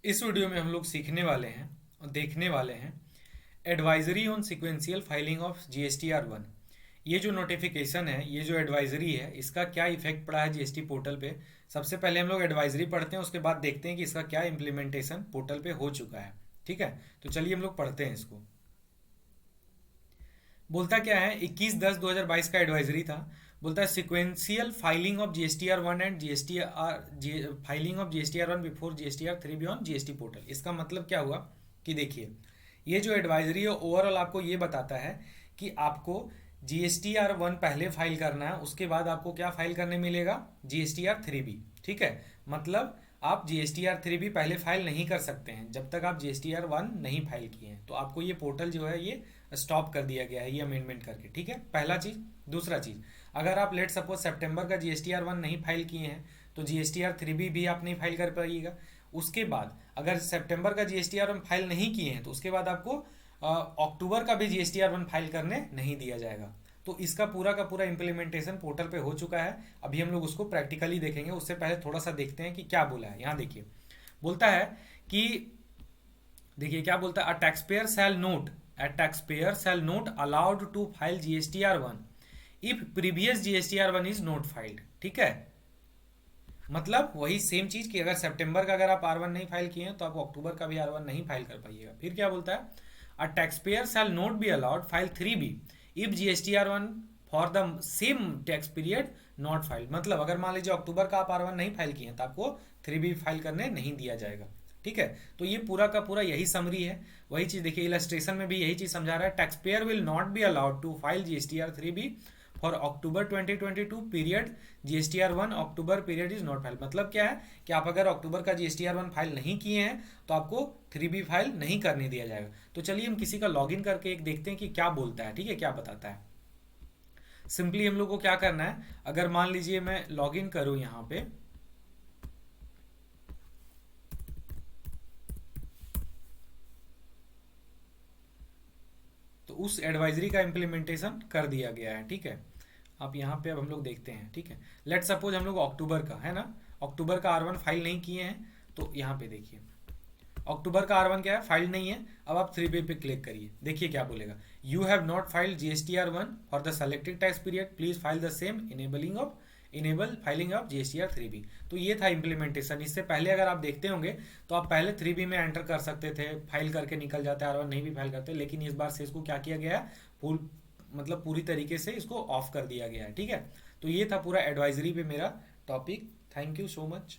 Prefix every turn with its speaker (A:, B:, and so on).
A: इस वीडियो में हम लोग सीखने वाले हैं और देखने वाले हैं advisory on sequential filing of GSTR 1। ये जो नोटिफिकेशन है, ये जो एडवाइजरी है, इसका क्या इफेक्ट पड़ा है जीएसटी पोर्टल पे। सबसे पहले हम लोग एडवाइजरी पढ़ते हैं, उसके बाद देखते हैं कि इसका क्या इम्प्लीमेंटेशन पोर्टल पे हो चुका है। ठीक है, तो चलिए हम लोग पढ़ते हैं इसको। बोलता क्या है, 21/10/2022 का एडवाइजरी था। बोलता है sequential filing of GSTR 1 and filing of GSTR 1 before GSTR 3 be on GST portal. इसका मतलब क्या हुआ कि देखिए, ये जो एडवाइजरी है ओवरऑल आपको ये बताता है कि आपको GSTR 1 पहले फाइल करना है, उसके बाद आपको क्या फाइल करने मिलेगा, GSTR 3 बी। ठीक है, मतलब आप GSTR 3 बी पहले फाइल नहीं कर सकते हैं जब तक आप GSTR 1 नहीं फाइल किए हैं। तो आपको ये पोर्टल जो है ये स्टॉप कर दिया गया है, ये अमेंडमेंट करके। ठीक है, पहला चीज। दूसरा चीज, अगर आप लेट सपोज सितंबर का GSTR 1 नहीं फाइल किए हैं तो GSTR 3 बी भी आप नहीं फाइल कर पाइएगा। उसके बाद अगर सितंबर का GSTR 1 फाइल नहीं किए हैं तो उसके बाद आपको अक्टूबर का भी GSTR 1 फाइल करने नहीं दिया जाएगा। तो इसका पूरा का पूरा इम्प्लीमेंटेशन पोर्टल पे हो चुका है। अभी हम लोग उसको प्रैक्टिकली देखेंगे, उससे पहले थोड़ा सा देखते हैं कि क्या बोला है। यहाँ देखिए, बोलता है कि देखिए क्या बोलता है, a taxpayer shall not allowed to file GSTR 1 if previous GSTR 1 is not filed। ठीक है, मतलब वही सेम चीज कि अगर सितंबर का अगर आप R1 नहीं फाइल किए हैं तो आप अक्टूबर का भी R1 नहीं फाइल कर पाइएगा। फिर क्या बोलता है, a taxpayer shall not be allowed file 3 B if GSTR 1 for the same tax period not filed. मतलब अगर मान लीजिए अक्टूबर का आप R1 नहीं फाइल किए हैं तो आपको 3 बी फाइल करने नहीं दिया जाएगा। ठीक है, तो ये पूरा का पूरा यही समरी है। वही चीज देखिए, इलस्ट्रेशन में भी यही चीज समझा रहा है, taxpayer will not be allowed to file GSTR 3 B for October 2022 period GSTR 1 October period is not file. मतलब क्या है कि आप अगर अक्टूबर का GSTR 1 फाइल नहीं किए हैं तो आपको 3 बी फाइल नहीं करने दिया जाएगा। तो चलिए हम किसी का लॉगिन करके एक देखते हैं कि क्या बोलता है। ठीक है, क्या बताता है। सिंपली हम लोग को क्या करना है, अगर मान लीजिए मैं लॉगिन करूं यहाँ पे, तो उस एडवाइजरी का इम्प्लीमेंटेशन कर दिया गया है। ठीक है, आप यहाँ पे अब हम लोग देखते हैं। ठीक है, लेट सपोज हम लोग अक्टूबर का है ना, अक्टूबर का R1 फाइल नहीं किए हैं, तो यहाँ पे देखिए अक्टूबर का R1 क्या है, फाइल नहीं है। अब आप 3 पे क्लिक करिए, देखिए क्या बोलेगा, you have not filed GSTR 1 for the selected tax period, please file the same enable filing of GSTR 3 B. तो ये था इम्प्लीमेंटेशन। इससे पहले अगर आप देखते होंगे तो आप पहले 3 बी में एंटर कर सकते थे, फाइल करके निकल जाते, R1 नहीं भी फाइल करते, लेकिन इस बार से इसको क्या किया गया है, फुल मतलब पूरी तरीके से इसको ऑफ कर दिया गया है। ठीक है, तो ये था पूरा एडवाइजरी पे मेरा topic. Thank you so much.